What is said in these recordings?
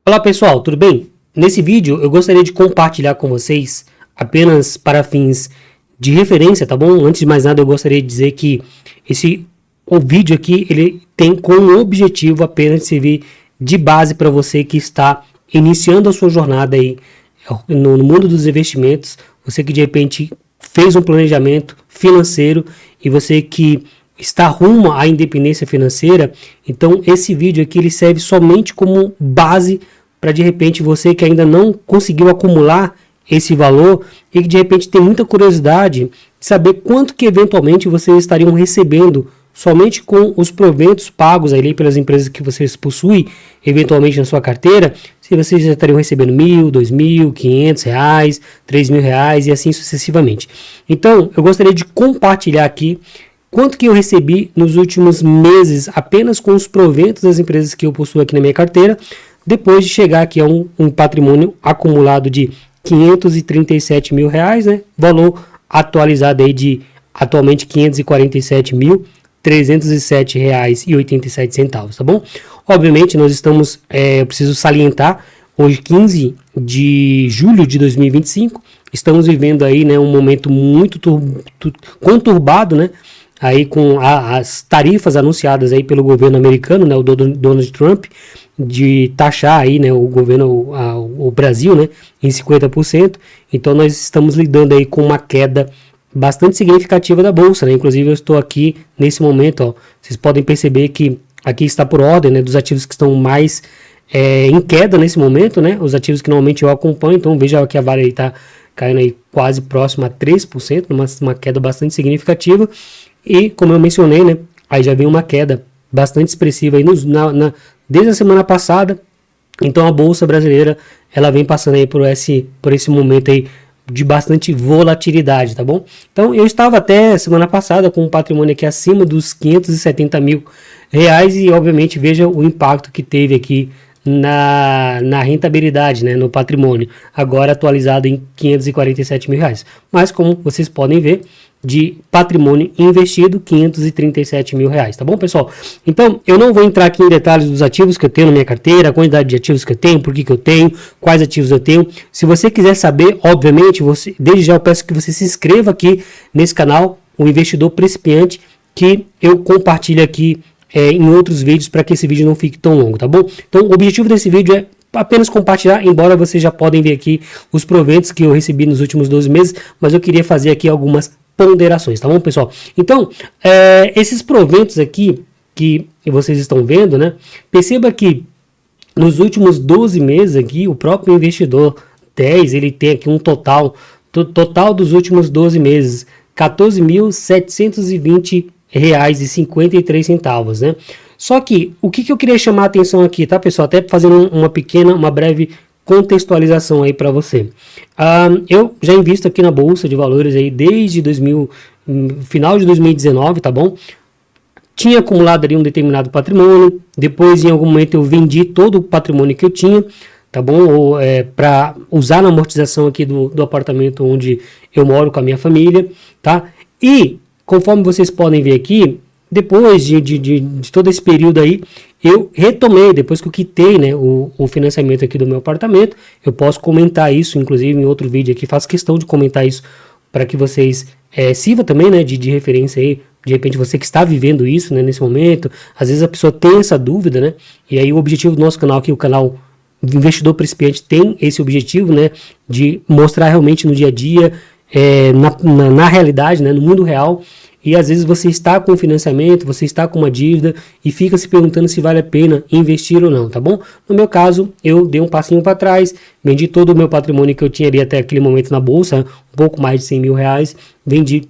Olá pessoal, tudo bem? Nesse vídeo eu gostaria de compartilhar com vocês, apenas para fins de referência, tá bom? Antes de mais nada eu gostaria de dizer que o vídeo aqui ele tem como objetivo apenas servir de base para você que está iniciando a sua jornada aí no mundo dos investimentos, você que de repente fez um planejamento financeiro e você que está rumo à independência financeira. Então esse vídeo aqui ele serve somente como base para de repente você que ainda não conseguiu acumular esse valor e que de repente tem muita curiosidade de saber quanto que eventualmente vocês estariam recebendo somente com os proventos pagos ali pelas empresas que vocês possuem eventualmente na sua carteira, se vocês já estariam recebendo R$1.000, R$2.000, R$500, R$3.000 e assim sucessivamente. Então eu gostaria de compartilhar aqui quanto que eu recebi nos últimos meses apenas com os proventos das empresas que eu possuo aqui na minha carteira, depois de chegar aqui a um patrimônio acumulado de R$537 mil, né? Valor atualizado aí de atualmente R$547.307,87, tá bom? Obviamente nós estamos, eu preciso salientar, hoje 15 de julho de 2025, estamos vivendo aí, né, um momento muito conturbado, né? Aí com as tarifas anunciadas aí pelo governo americano, né, o Donald Trump, de taxar aí, né, o Brasil, né, em 50%. Então nós estamos lidando aí com uma queda bastante significativa da bolsa, né? Inclusive eu estou aqui nesse momento, ó, vocês podem perceber que aqui está por ordem, né, dos ativos que estão mais em queda nesse momento, né, os ativos que normalmente eu acompanho. Então veja que a Vale aí está caindo aí quase próximo a 3%, uma queda bastante significativa. E como eu mencionei, né, aí já vem uma queda bastante expressiva aí desde a semana passada. Então a bolsa brasileira ela vem passando aí por esse momento aí de bastante volatilidade, tá bom? Então eu estava até semana passada com um patrimônio aqui acima dos R$570 mil e obviamente veja o impacto que teve aqui na rentabilidade, né, no patrimônio, agora atualizado em R$547 mil. Mas como vocês podem ver, de patrimônio investido, R$537 mil, tá bom, pessoal? Então, eu não vou entrar aqui em detalhes dos ativos que eu tenho na minha carteira, a quantidade de ativos que eu tenho, por que eu tenho, quais ativos eu tenho. Se você quiser saber, obviamente, desde já eu peço que você se inscreva aqui nesse canal, o Investidor Principiante, que eu compartilho aqui em outros vídeos para que esse vídeo não fique tão longo, tá bom? Então, o objetivo desse vídeo é apenas compartilhar, embora vocês já podem ver aqui os proventos que eu recebi nos últimos 12 meses, mas eu queria fazer aqui algumas ponderações, tá bom, pessoal? Então, esses proventos aqui que vocês estão vendo, né? Perceba que nos últimos 12 meses aqui, o próprio investidor 10, ele tem aqui um total dos últimos 12 meses, R$14.720,53, né? Só que, o que eu queria chamar a atenção aqui, tá, pessoal? Até fazendo uma breve contextualização aí para você. Eu já invisto aqui na Bolsa de Valores aí desde final de 2019, tá bom? Tinha acumulado ali um determinado patrimônio, depois em algum momento eu vendi todo o patrimônio que eu tinha, tá bom? Para usar na amortização aqui do apartamento onde eu moro com a minha família, tá? E conforme vocês podem ver aqui, depois de todo esse período aí, eu retomei, depois que eu quitei, né, o financiamento aqui do meu apartamento. Eu posso comentar isso, inclusive em outro vídeo aqui, faço questão de comentar isso para que vocês sirva também, né, de referência aí, de repente você que está vivendo isso, né, nesse momento. Às vezes a pessoa tem essa dúvida, né, e aí o objetivo do nosso canal aqui, o canal Investidor Principiante, tem esse objetivo, né, de mostrar realmente no dia a dia, na realidade, né, no mundo real. E às vezes você está com financiamento, você está com uma dívida e fica se perguntando se vale a pena investir ou não, tá bom? No meu caso, eu dei um passinho para trás, vendi todo o meu patrimônio que eu tinha ali até aquele momento na bolsa, um pouco mais de R$100 mil, vendi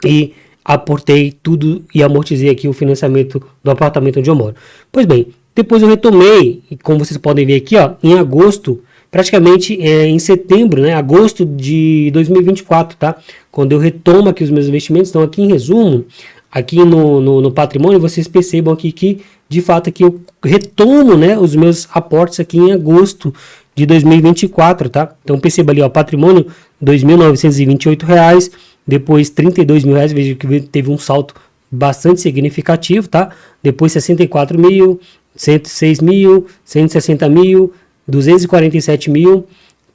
e aportei tudo e amortizei aqui o financiamento do apartamento onde eu moro. Pois bem, depois eu retomei, e como vocês podem ver aqui, ó, em agosto, praticamente em setembro, né, agosto de 2024, tá? Quando eu retomo aqui os meus investimentos. Então aqui em resumo, aqui no patrimônio, vocês percebam aqui que de fato aqui eu retomo, né, os meus aportes aqui em agosto de 2024, tá? Então perceba ali, ó, patrimônio R$2.928, depois R$32 mil, veja que teve um salto bastante significativo, tá? Depois 64 mil, 106 mil, 160 mil, 247 mil,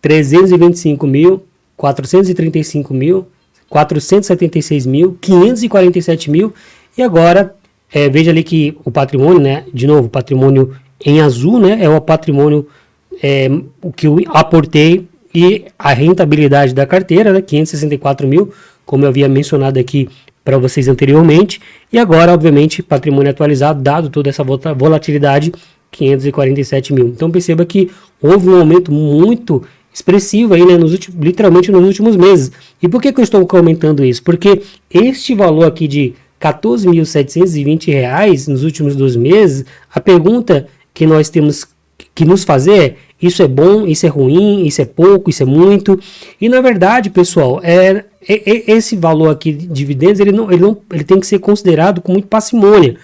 325 mil, 435 mil, 476 mil, 547 mil, e agora veja ali que o patrimônio, né, de novo, o patrimônio em azul, né, é o patrimônio o que eu aportei e a rentabilidade da carteira, né, 564 mil, como eu havia mencionado aqui para vocês anteriormente, e agora, obviamente, patrimônio atualizado, dado toda essa volatilidade, 547 mil. Então perceba que houve um aumento muito expressivo aí, né, literalmente nos últimos meses. E por que eu estou comentando isso? Porque este valor aqui de R$ 14.720 nos últimos 2 meses, a pergunta que nós temos que nos fazer é: isso é bom, isso é ruim, isso é pouco, isso é muito? E na verdade, pessoal, esse valor aqui de dividendos ele tem que ser considerado com muito parcimônia.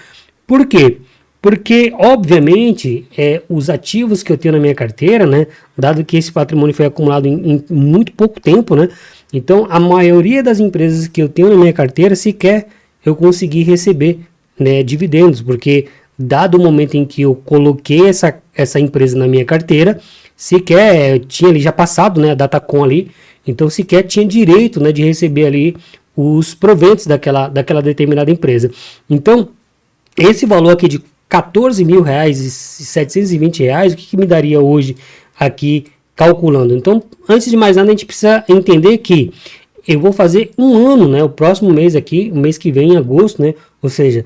Por quê? Porque, obviamente, os ativos que eu tenho na minha carteira, né, dado que esse patrimônio foi acumulado em muito pouco tempo, né, então a maioria das empresas que eu tenho na minha carteira sequer eu consegui receber, né, dividendos, porque dado o momento em que eu coloquei essa empresa na minha carteira, sequer tinha ali já passado, né, a Datacom ali, então sequer tinha direito, né, de receber ali os proventos daquela determinada empresa. Então, esse valor aqui de R$ 14.720, o que me daria hoje aqui calculando? Então, antes de mais nada, a gente precisa entender que eu vou fazer um ano, né? O próximo mês aqui, o mês que vem, em agosto, né? Ou seja,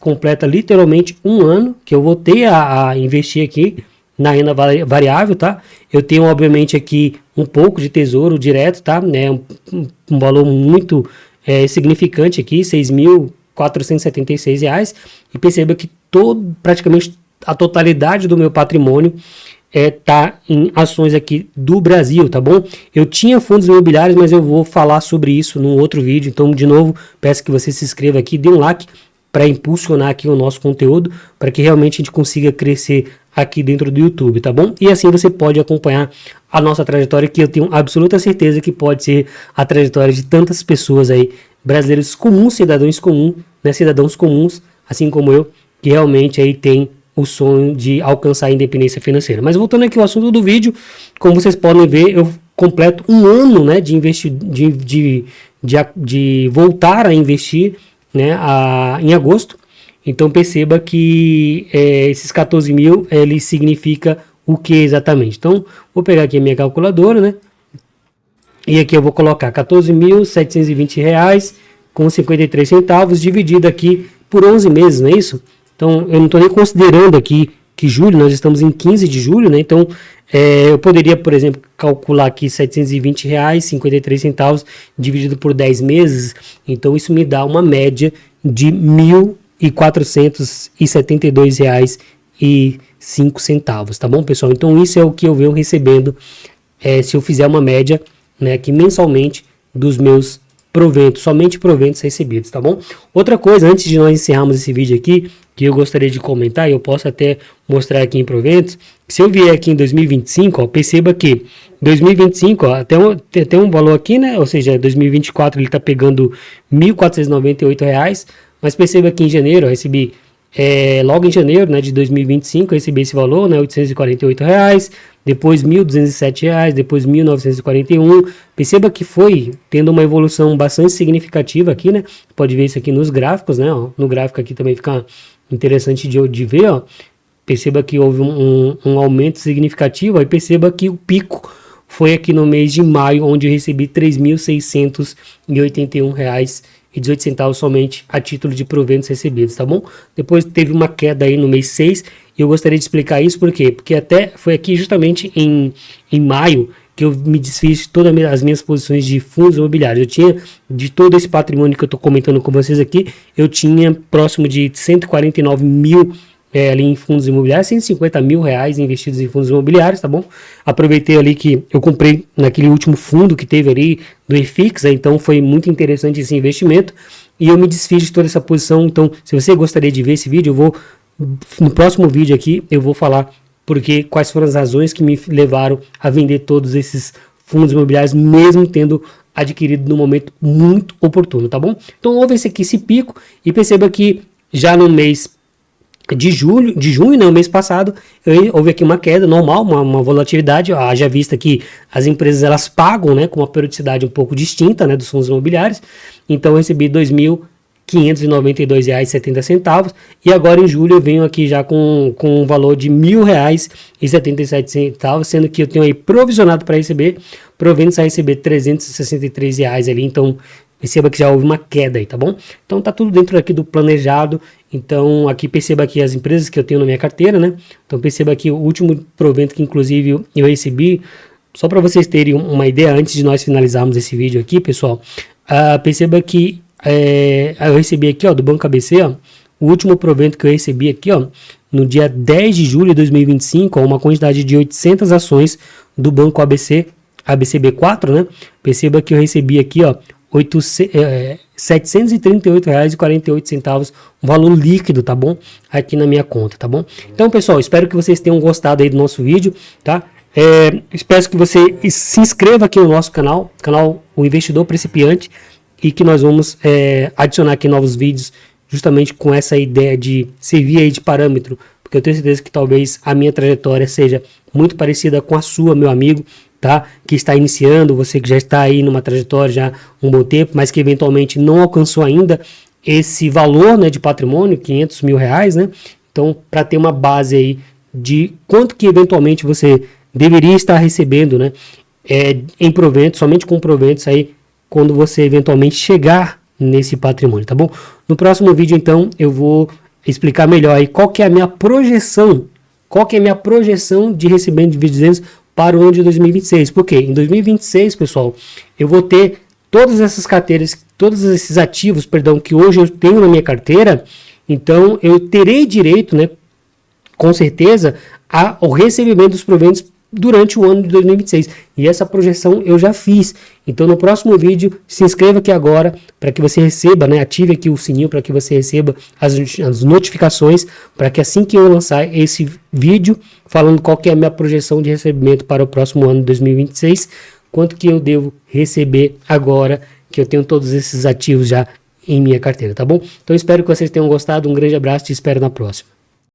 completa literalmente um ano que eu vou ter a investir aqui na renda variável, tá? Eu tenho, obviamente, aqui um pouco de tesouro direto, tá? Né? Um valor muito significante aqui, R$ 6.476, e perceba que praticamente a totalidade do meu patrimônio tá em ações aqui do Brasil, tá bom? Eu tinha fundos imobiliários, mas eu vou falar sobre isso num outro vídeo, então de novo peço que você se inscreva aqui, dê um like para impulsionar aqui o nosso conteúdo, para que realmente a gente consiga crescer aqui dentro do YouTube, tá bom? E assim você pode acompanhar a nossa trajetória, que eu tenho absoluta certeza que pode ser a trajetória de tantas pessoas aí, brasileiros comuns, cidadãos comuns, né, cidadãos comuns, assim como eu, que realmente aí tem o sonho de alcançar a independência financeira. Mas voltando aqui ao assunto do vídeo, como vocês podem ver, eu completo um ano, né, de investir, de voltar a investir, né, em agosto. Então perceba que esses 14 mil, ele significa o que exatamente? Então vou pegar aqui a minha calculadora, né, e aqui eu vou colocar R$ 14.720 com 53 centavos, dividido aqui por 11 meses, não é isso? Então, eu não estou nem considerando aqui que julho, nós estamos em 15 de julho, né? Então, eu poderia, por exemplo, calcular aqui R$ 720,53 centavos dividido por 10 meses. Então, isso me dá uma média de R$ 1.472,05, tá bom, pessoal? Então, isso é o que eu venho recebendo se eu fizer uma média, né, aqui mensalmente dos meus proventos, somente proventos recebidos, tá bom? Outra coisa, antes de nós encerrarmos esse vídeo aqui, que eu gostaria de comentar, e eu posso até mostrar aqui em proventos, se eu vier aqui em 2025, ó, perceba que 2025, ó, tem um valor aqui, né, ou seja, 2024 ele tá pegando R$ 1.498, mas perceba que em janeiro eu recebi, logo em janeiro, né, de 2025, eu recebi esse valor, né, R$ 848, depois R$ 1.207, depois R$ 1.941. Perceba que foi tendo uma evolução bastante significativa aqui, né? Pode ver isso aqui nos gráficos, né? Ó, no gráfico aqui também fica interessante de ver, ó. Perceba que houve um aumento significativo, aí perceba que o pico foi aqui no mês de maio, onde eu recebi R$ 3.681,18 somente a título de proventos recebidos, tá bom? Depois teve uma queda aí no mês 6, e eu gostaria de explicar isso, por quê? Porque até foi aqui justamente em maio que eu me desfiz de todas as minhas posições de fundos imobiliários. Eu tinha, de todo esse patrimônio que eu estou comentando com vocês aqui, eu tinha próximo de 149 mil ali em fundos imobiliários, 150 mil reais investidos em fundos imobiliários, tá bom? Aproveitei ali que eu comprei naquele último fundo que teve ali do EFIX, então foi muito interessante esse investimento, e eu me desfiz de toda essa posição. Então, se você gostaria de ver esse vídeo, no próximo vídeo aqui, eu vou falar quais foram as razões que me levaram a vender todos esses fundos imobiliários, mesmo tendo adquirido no momento muito oportuno, tá bom? Então, houve esse pico, e perceba que já no mês de junho, né, o mês passado, houve aqui uma queda normal, uma volatilidade, haja vista que as empresas elas pagam, né, com uma periodicidade um pouco distinta, né, dos fundos imobiliários. Então eu recebi R$ 2.592,70 e agora em julho eu venho aqui já com um valor de R$ 1.077, sendo que eu tenho aí provisionado para receber, provendo a receber R$ 363 ali, então perceba que já houve uma queda aí, tá bom? Então tá tudo dentro aqui do planejado. Então aqui perceba aqui as empresas que eu tenho na minha carteira, né? Então perceba aqui o último provento que inclusive eu recebi, só para vocês terem uma ideia antes de nós finalizarmos esse vídeo aqui, pessoal. Perceba que eu recebi aqui, ó, do Banco ABC, ó, o último provento que eu recebi aqui, ó, no dia 10 de julho de 2025, ó, uma quantidade de 800 ações do Banco ABC, ABCB4, né? Perceba que eu recebi aqui, ó, R$ 738,48, um valor líquido, tá bom? Aqui na minha conta, tá bom? Então, pessoal, espero que vocês tenham gostado aí do nosso vídeo, tá? Espero que você se inscreva aqui no nosso canal O Investidor Principiante, e que nós vamos adicionar aqui novos vídeos justamente com essa ideia de servir aí de parâmetro, porque eu tenho certeza que talvez a minha trajetória seja muito parecida com a sua, meu amigo, tá? Que está iniciando, você que já está aí numa trajetória já um bom tempo, mas que eventualmente não alcançou ainda esse valor, né, de patrimônio, R$500 mil, né? Então, para ter uma base aí de quanto que eventualmente você deveria estar recebendo, né, em proventos, somente com proventos aí, quando você eventualmente chegar nesse patrimônio, tá bom? No próximo vídeo, então, eu vou explicar melhor aí qual que é a minha projeção, de recebimento de dividendos para o ano de 2026. Por quê? Em 2026, pessoal, eu vou ter todas essas carteiras, todos esses ativos, perdão, que hoje eu tenho na minha carteira, então eu terei direito, né, com certeza, ao recebimento dos proventos durante o ano de 2026. E essa projeção eu já fiz. Então no próximo vídeo, se inscreva aqui agora para que você receba, né, ative aqui o sininho para que você receba as notificações, para que assim que eu lançar esse vídeo falando qual que é a minha projeção de recebimento para o próximo ano de 2026, quanto que eu devo receber agora que eu tenho todos esses ativos já em minha carteira, tá bom? Então espero que vocês tenham gostado, um grande abraço e te espero na próxima.